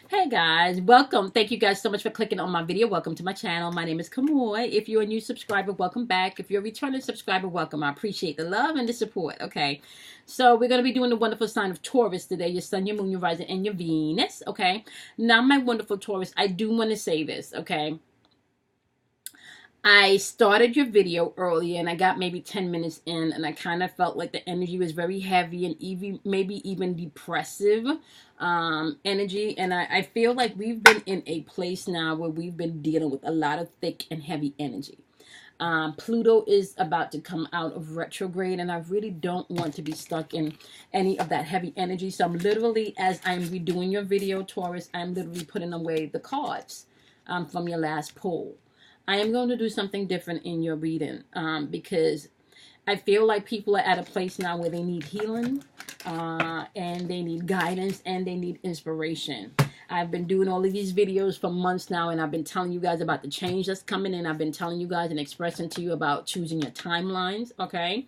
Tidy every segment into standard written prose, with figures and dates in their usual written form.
Hey guys, welcome. Thank you guys so much for clicking on my video. Welcome to my channel. My name is Kamoy. If you're a new subscriber, welcome back. If you're a returning subscriber, welcome. I appreciate the love and the support. Okay, so we're going to be doing the wonderful sign of Taurus today. Your sun, your moon, your rising, and your Venus. Okay, now my wonderful Taurus, I do want to say this. Okay, I started your video earlier and I got maybe 10 minutes in and I kind of felt like the energy was very heavy and even maybe even depressive energy. And I feel like we've been in a place now where we've been dealing with a lot of thick and heavy energy. Pluto is about to come out of retrograde and I really don't want to be stuck in any of that heavy energy. So I'm literally, as I'm redoing your video, Taurus, I'm literally putting away the cards from your last poll. I am going to do something different in your reading because I feel like people are at a place now where they need healing and they need guidance and they need inspiration. I've been doing all of these videos for months now and I've been telling you guys about the change that's coming in. I've been telling you guys and expressing to you about choosing your timelines, okay?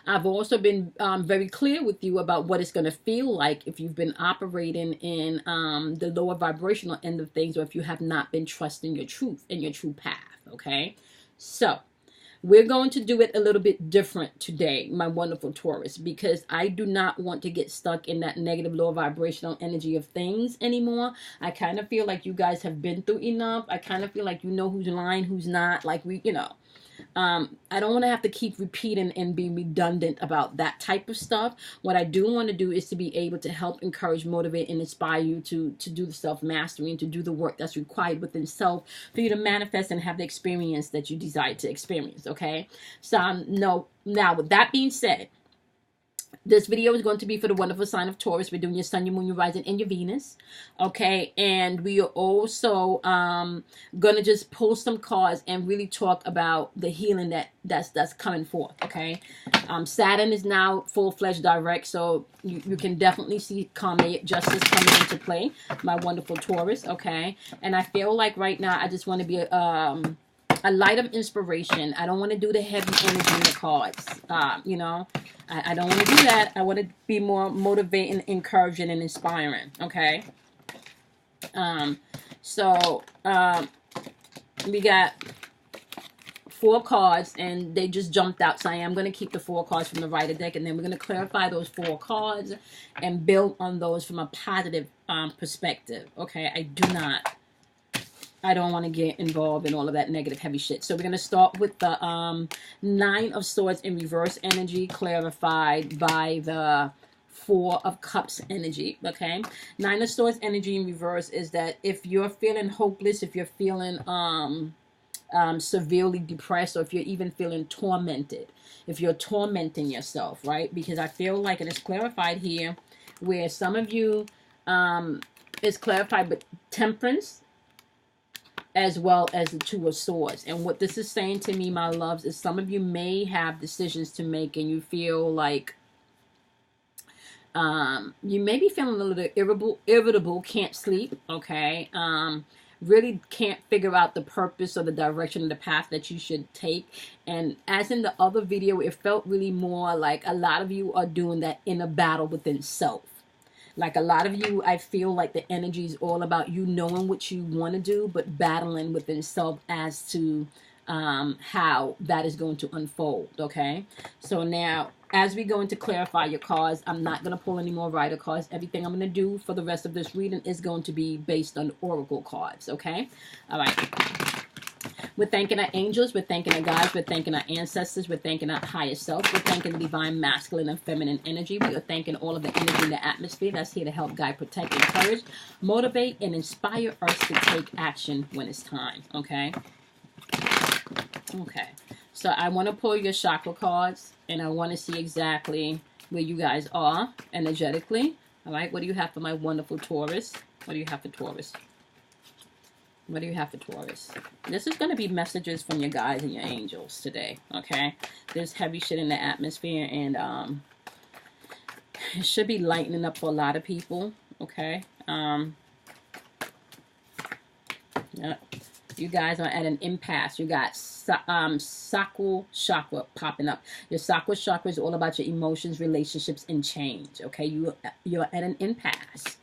I've also been very clear with you about what it's going to feel like if you've been operating in the lower vibrational end of things, or if you have not been trusting your truth and your true path. Okay, so we're going to do it a little bit different today, my wonderful Taurus, because I do not want to get stuck in that negative lower vibrational energy of things anymore. I kind of feel like you guys have been through enough. I kind of feel like you know who's lying, who's not. Like I don't want to have to keep repeating and being redundant about that type of stuff. What I do want to do is to be able to help, encourage, motivate, and inspire you to do the self-mastery and to do the work that's required within self for you to manifest and have the experience that you desire to experience, okay? So, no, now, with that being said, this video is going to be for the wonderful sign of Taurus. We're doing your sun, your moon, your rising, and your Venus. Okay. And we are also going to just pull some cards and really talk about the healing that's coming forth. Okay. Saturn is now full-fledged direct. So you can definitely see karma justice coming into play, my wonderful Taurus. Okay. And I feel like right now I just want to be a light of inspiration. I don't want to do the heavy energy in the cards. I don't want to do that. I want to be more motivating, encouraging, and inspiring. Okay. We got 4 cards and they just jumped out. So I am going to keep the 4 cards from the Rider deck, and then we're going to clarify those 4 cards and build on those from a positive perspective. Okay. I don't want to get involved in all of that negative heavy shit. So we're going to start with the 9 of Swords in reverse energy, clarified by the 4 of Cups energy. Okay, 9 of Swords energy in reverse is that if you're feeling hopeless, if you're feeling severely depressed, or if you're even feeling tormented, if you're tormenting yourself, right? Because I feel like it is clarified here where some of you is clarified with Temperance as well as the 2 of Swords. And what this is saying to me, my loves, is some of you may have decisions to make and you feel like you may be feeling a little irritable, can't sleep, okay? Really can't figure out the purpose or the direction of the path that you should take. And as in the other video, it felt really more like a lot of you are doing that inner battle within self. Like a lot of you, I feel like the energy is all about you knowing what you want to do, but battling within self as to how that is going to unfold, okay? So now, as we go into clarify your cards, I'm not going to pull any more Rider cards. Everything I'm going to do for the rest of this reading is going to be based on Oracle cards, okay? All right. We're thanking our angels, we're thanking our guides, we're thanking our ancestors, we're thanking our higher self, we're thanking the divine masculine and feminine energy. We are thanking all of the energy in the atmosphere that's here to help guide, protect, encourage, motivate, and inspire us to take action when it's time, okay? Okay, so I want to pull your chakra cards, and I want to see exactly where you guys are energetically. All right, what do you have for my wonderful Taurus? What do you have for Taurus? What do you have for Taurus? This is going to be messages from your guides and your angels today, okay? There's heavy shit in the atmosphere, and it should be lightening up for a lot of people, okay? Yeah. You guys are at an impasse. You got sacral chakra popping up. Your sacral chakra is all about your emotions, relationships, and change, okay? You're at an impasse.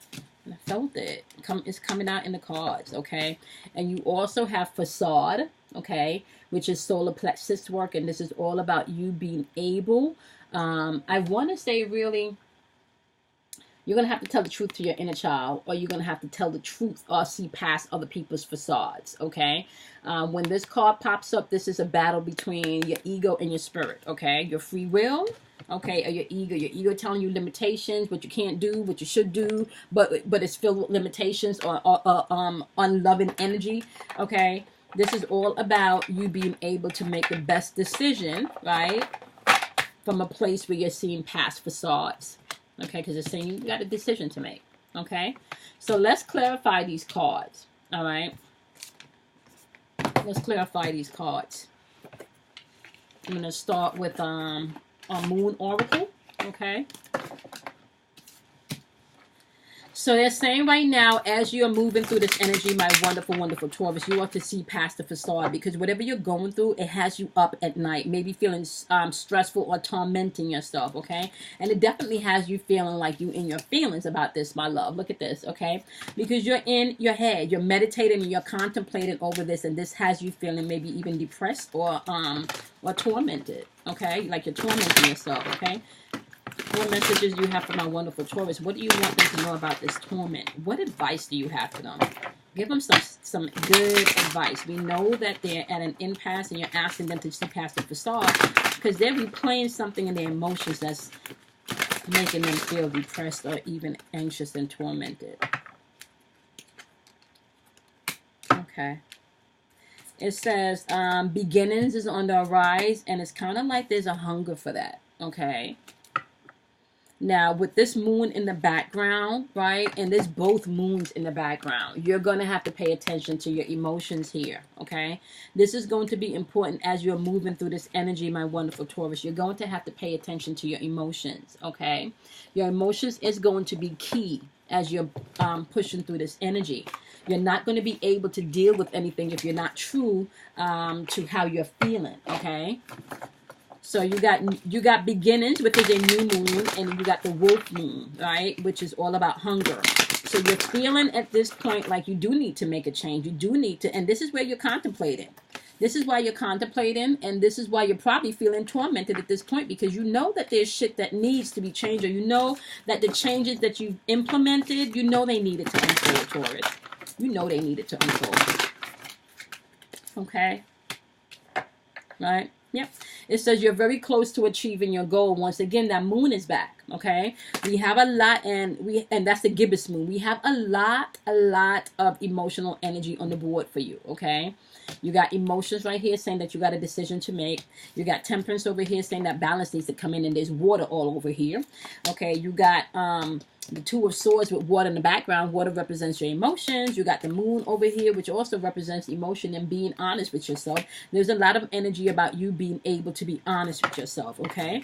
felt it. It's coming out in the cards, okay? And you also have facade, okay, which is solar plexus work, and this is all about you being able. I want to say really, you're going to have to tell the truth to your inner child, or you're going to have to tell the truth or see past other people's facades, okay? When this card pops up, this is a battle between your ego and your spirit, okay? Your free will, okay, or your ego telling you limitations, what you can't do, what you should do, but it's filled with limitations or unloving energy, okay? This is all about you being able to make the best decision, right? From a place where you're seeing past facades. Okay, because it's saying you got a decision to make. Okay, so let's clarify these cards. All right, let's clarify these cards. I'm gonna start with a Moon Oracle. Okay. So they're saying right now, as you're moving through this energy, my wonderful, wonderful Taurus, you ought to see past the facade, because whatever you're going through, it has you up at night, maybe feeling stressful or tormenting yourself, okay? And it definitely has you feeling like you in your feelings about this, my love. Look at this, okay? Because you're in your head, you're meditating and you're contemplating over this, and this has you feeling maybe even depressed or tormented, okay? Like you're tormenting yourself, okay? What messages do you have for my wonderful Taurus? What do you want them to know about this torment? What advice do you have for them? Give them some good advice. We know that they're at an impasse and you're asking them to see past the facade because they're replaying something in their emotions that's making them feel depressed or even anxious and tormented. Okay. It says beginnings is on the rise, and it's kind of like there's a hunger for that. Okay. Now, with this moon in the background, right, and there's both moons in the background, you're going to have to pay attention to your emotions here, okay? This is going to be important as you're moving through this energy, my wonderful Taurus. You're going to have to pay attention to your emotions, okay? Your emotions is going to be key as you're pushing through this energy. You're not going to be able to deal with anything if you're not true to how you're feeling, okay? So you got beginnings, which is a new moon, and you got the wolf moon, right, which is all about hunger. So you're feeling at this point like you do need to make a change. You do need to, and this is where you're contemplating. This is why you're contemplating, and this is why you're probably feeling tormented at this point, because you know that there's shit that needs to be changed, or you know that the changes that you've implemented, you know they needed to unfold, Taurus. You know they needed to unfold. Okay? Right? Yep. It says you're very close to achieving your goal. Once again, that moon is back. Okay. We have a lot, and that's the gibbous moon. We have a lot of emotional energy on the board for you. Okay. You got emotions right here saying that you got a decision to make. You got temperance over here saying that balance needs to come in, and there's water all over here. Okay. You got the Two of Swords with water in the background. Water represents your emotions. You got the moon over here, which also represents emotion and being honest with yourself. There's a lot of energy about you being able to be honest with yourself, okay?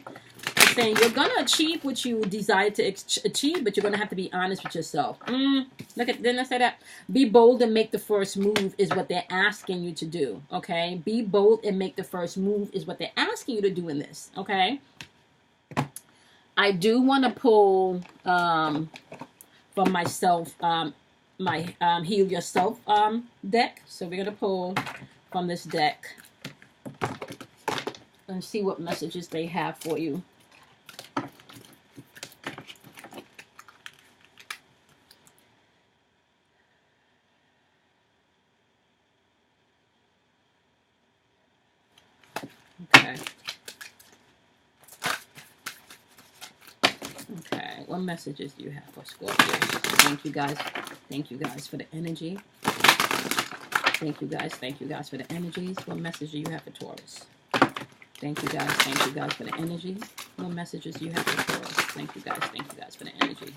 It's saying you're going to achieve what you desire to achieve, but you're going to have to be honest with yourself. Look at, didn't I say that? Be bold and make the first move is what they're asking you to do, okay? Be bold and make the first move is what they're asking you to do in this, okay? I do want to pull from myself, my Heal Yourself deck. So we're going to pull from this deck and see what messages they have for you. Okay. Okay, what messages do you have for Scorpio? Thank you guys. Thank you guys for the energy. Thank you guys. Thank you guys for the energies. What message do you have for Taurus? Thank you guys. Thank you guys for the energy. What messages do you have for Taurus? Thank you guys. Thank you guys for the energy.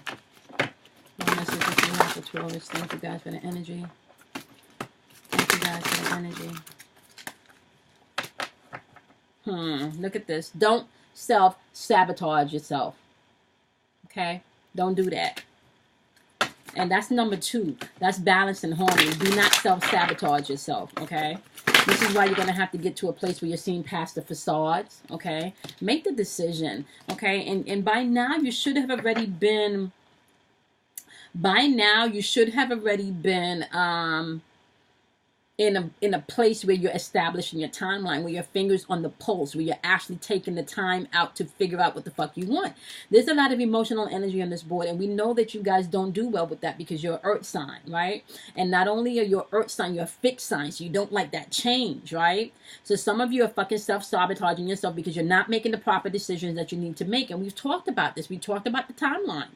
What messages do you have for Taurus? Thank you guys for the energy. Thank you guys for the energy. Look at this. Don't self-sabotage yourself. Okay? Don't do that. And that's number 2. That's balance and harmony. Do not self-sabotage yourself. Okay? This is why you're going to have to get to a place where you're seeing past the facades. Okay? Make the decision. Okay? And by now, you should have already been By now, you should have already been in a place where you're establishing your timeline, where your fingers on the pulse, where you're actually taking the time out to figure out what the fuck you want. There's a lot of emotional energy on this board, and we know that you guys don't do well with that because you're an earth sign, right? And not only are you an earth sign, you're a fixed sign, so you don't like that change, right? So some of you are fucking self-sabotaging yourself because you're not making the proper decisions that you need to make. And we've talked about this. We talked about the timeline.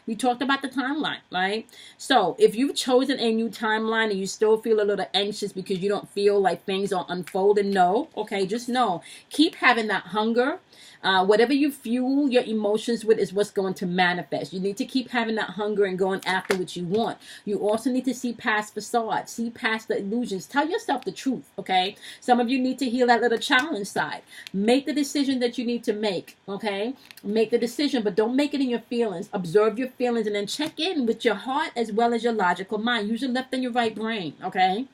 We talked about the timeline, right? So if you've chosen a new timeline and you still feel a little anxious because you don't feel like things are unfolding, no, okay, just know. Keep having that hunger. Whatever you fuel your emotions with is what's going to manifest. You need to keep having that hunger and going after what you want. You also need to see past facades, see past the illusions. Tell yourself the truth, okay? Some of you need to heal that little challenge side. Make the decision that you need to make, okay? Make the decision, but don't make it in your feelings. Observe your feelings and then check in with your heart as well as your logical mind. Use your left and your right brain, okay?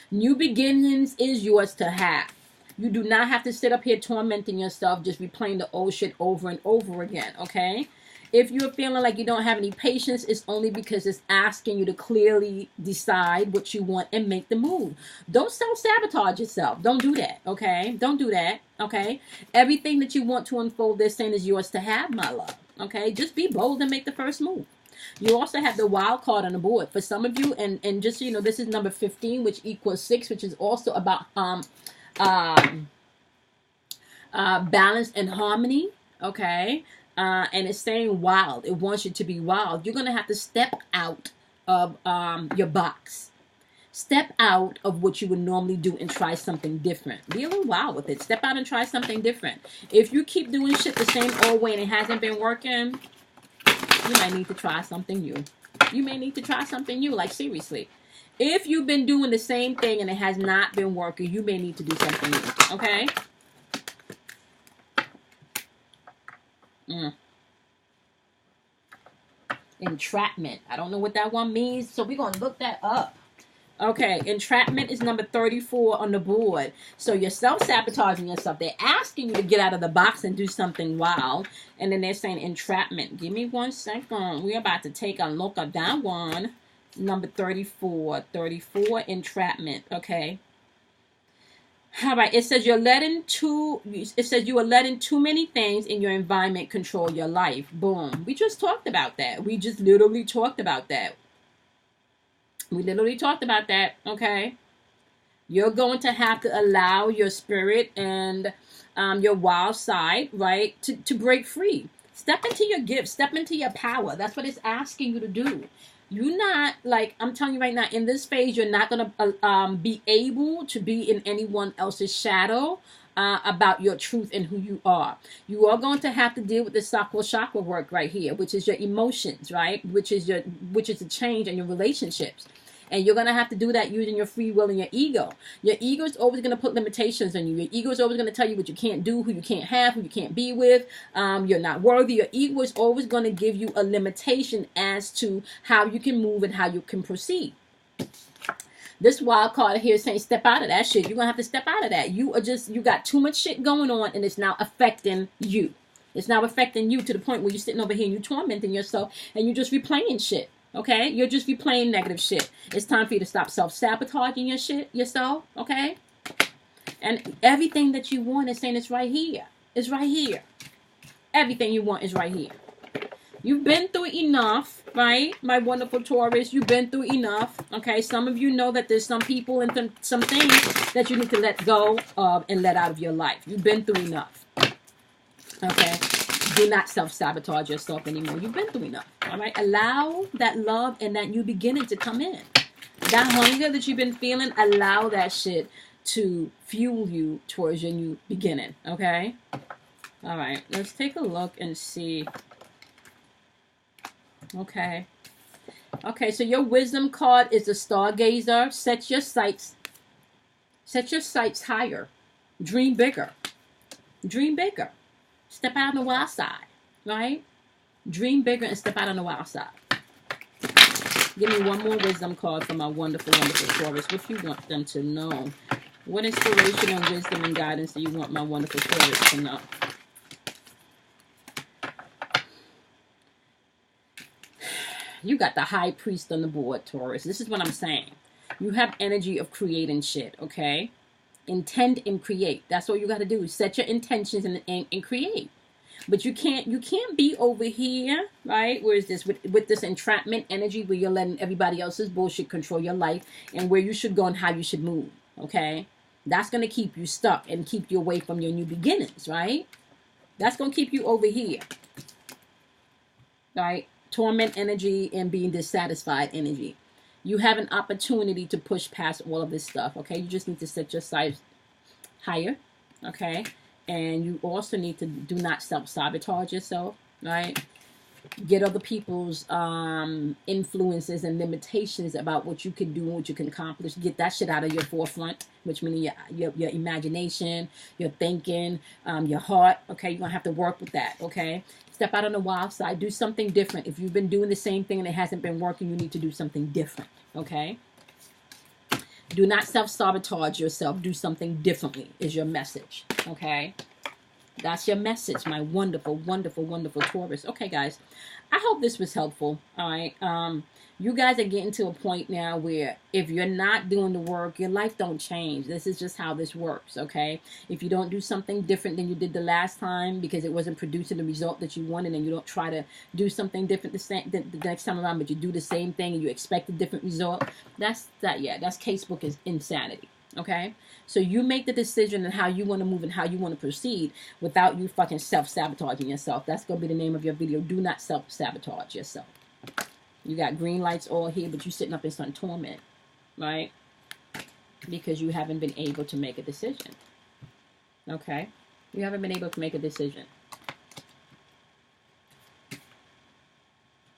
New beginnings is yours to have. You do not have to sit up here tormenting yourself, just replaying the old shit over and over again, okay? If you're feeling like you don't have any patience, it's only because it's asking you to clearly decide what you want and make the move. Don't self-sabotage yourself. Don't do that, okay? Don't do that, okay? Everything that you want to unfold this saying is yours to have, my love, okay? Just be bold and make the first move. You also have the wild card on the board. For some of you, and just so you know, this is number 15, which equals 6, which is also about balance and harmony, okay? And it's saying wild. It wants you to be wild. You're going to have to step out of your box. Step out of what you would normally do and try something different. Be a little wild with it. Step out and try something different. If you keep doing shit the same old way and it hasn't been working, you might need to try something new. You may need to try something new, like seriously. If you've been doing the same thing and it has not been working, you may need to do something new, okay? Entrapment. I don't know what that one means, so we're going to look that up. Okay, entrapment is number 34 on the board. So you're self-sabotaging yourself. They're asking you to get out of the box and do something wild. And then they're saying entrapment. Give me 1 second. We're about to take a look at that one. Number 34. 34, entrapment. Okay. All right. It says you are letting too many things in your environment control your life. Boom. We just talked about that. We just literally talked about that. Okay? You're going to have to allow your spirit and your wild side, right, to break free. Step into your gift. Step into your power. That's what it's asking you to do. You're not, like, I'm telling you right now, in this phase, you're not going to be able to be in anyone else's shadow about your truth and who you are. You are going to have to deal with the chakra work right here, which is your emotions, right? Which is the change in your relationships. And you're going to have to do that using your free will and your ego. Your ego is always going to put limitations on you. Your ego is always going to tell you what you can't do, who you can't have, who you can't be with. You're not worthy. Your ego is always going to give you a limitation as to how you can move and how you can proceed. This wild card here is saying step out of that shit. You're going to have to step out of that. You got too much shit going on and it's now affecting you. It's now affecting you to the point where you're sitting over here and you're tormenting yourself and you're just replaying shit. Okay? You're just replaying negative shit. It's time for you to stop self-sabotaging yourself. Okay? And everything that you want is saying it's right here. It's right here. Everything you want is right here. You've been through enough, right? My wonderful Taurus, you've been through enough. Okay? Some of you know that there's some people and some things that you need to let go of and let out of your life. You've been through enough. Okay? Do not self-sabotage yourself anymore. You've been through enough. All right? Allow that love and that new beginning to come in. That hunger that you've been feeling, allow that shit to fuel you towards your new beginning. Okay? All right. Let's take a look and see. Okay. Okay, so your wisdom card is the stargazer. Set your sights higher. Dream bigger. Dream bigger. Step out on the wild side, right? Dream bigger and step out on the wild side. Give me one more wisdom card for my wonderful, wonderful Taurus. What you want them to know? What inspiration and wisdom and guidance do you want my wonderful Taurus to know? You got the high priest on the board, Taurus. This is what I'm saying. You have energy of creating shit, okay? Intend and create. That's all you got to do. Set your intentions and create. But you can't be over here, right? Where is this with this entrapment energy where you're letting everybody else's bullshit control your life and where you should go and how you should move, okay? That's going to keep you stuck and keep you away from your new beginnings, right? That's going to keep you over here, right? Torment energy and being dissatisfied energy. You have an opportunity to push past all of this stuff, okay? You just need to set your sights higher, okay? And you also need to do not self-sabotage yourself, right? Get other people's influences and limitations about what you can do and what you can accomplish. Get that shit out of your forefront, which means your imagination, your thinking, your heart, okay? You're going to have to work with that, okay? Step out on the wild side. Do something different. If you've been doing the same thing and it hasn't been working, you need to do something different, okay? Do not self-sabotage yourself. Do something differently is your message, okay? That's your message, my wonderful, wonderful, wonderful Taurus. Okay, guys, I hope this was helpful, all right? You guys are getting to a point now where if you're not doing the work, your life don't change. This is just how this works, okay? If you don't do something different than you did the last time because it wasn't producing the result that you wanted, and you don't try to do something different the next time around, but you do the same thing and you expect a different result, that's casebook is insanity, okay? So you make the decision on how you want to move and how you want to proceed without you fucking self-sabotaging yourself. That's going to be the name of your video. Do not self-sabotage yourself. You got green lights all here, but you're sitting up in some torment, right? Because you haven't been able to make a decision. Okay? You haven't been able to make a decision.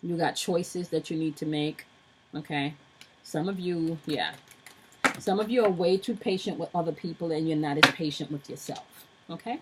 You got choices that you need to make. Okay? Some of you, yeah. Some of you are way too patient with other people and you're not as patient with yourself. Okay?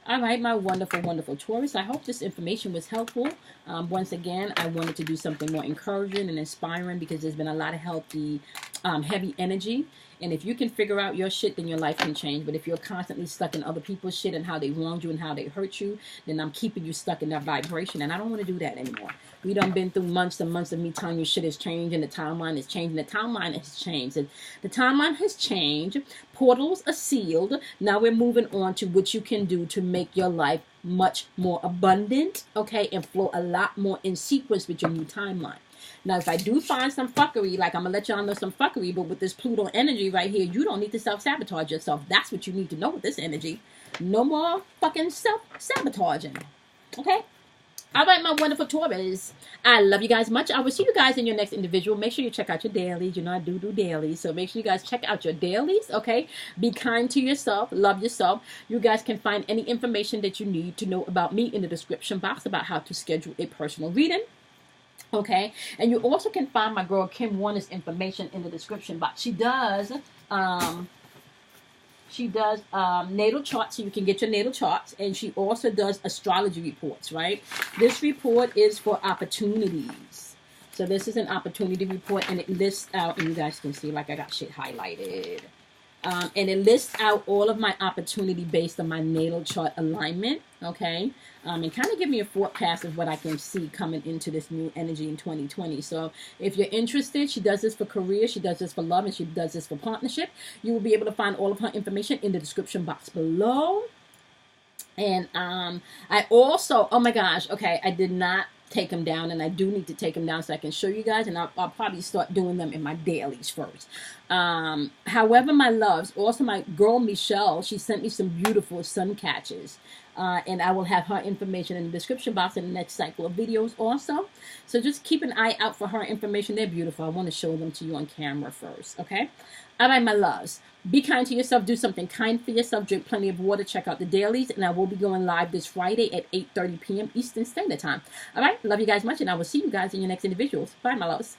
All right, my wonderful, wonderful Taurus. I hope this information was helpful. Once again, I wanted to do something more encouraging and inspiring because there's been a lot of heavy energy. And if you can figure out your shit, then your life can change. But if you're constantly stuck in other people's shit and how they wronged you and how they hurt you, then I'm keeping you stuck in that vibration. And I don't want to do that anymore. We done been through months and months of me telling you shit has changed and the timeline is changing. The timeline has changed. And the timeline has changed. Portals are sealed. Now we're moving on to what you can do to make your life much more abundant, okay, and flow a lot more in sequence with your new timeline. Now, if I do find some fuckery, like I'm going to let y'all know some fuckery, but with this Pluto energy right here, you don't need to self-sabotage yourself. That's what you need to know with this energy. No more fucking self-sabotaging. Okay? All right, my wonderful Taurus. I love you guys much. I will see you guys in your next individual. Make sure you check out your dailies. You know I do dailies. So make sure you guys check out your dailies, okay? Be kind to yourself. Love yourself. You guys can find any information that you need to know about me in the description box about how to schedule a personal reading. Okay, and you also can find my girl Kim Warner's information in the description box. She does natal charts, so you can get your natal charts, and she also does astrology reports, right? This report is for opportunities. So this is an opportunity report, and it lists out, and you guys can see, like I got shit highlighted. And it lists out all of my opportunity based on my natal chart alignment, okay? And kind of give me a forecast of what I can see coming into this new energy in 2020. So if you're interested, she does this for career, she does this for love, and she does this for partnership. You will be able to find all of her information in the description box below. And I also, oh my gosh, okay, I did not take them down, and I do need to take them down so I can show you guys, and I'll probably start doing them in my dailies first. However, my loves, also my girl Michelle, she sent me some beautiful sun catches, and I will have her information in the description box in the next cycle of videos also. So just keep an eye out for her information. They're beautiful. I want to show them to you on camera first, okay? All right, my loves. Be kind to yourself. Do something kind for yourself. Drink plenty of water. Check out the dailies. And I will be going live this Friday at 8:30 p.m. Eastern Standard Time. All right? Love you guys much. And I will see you guys in your next individuals. Bye, my loves.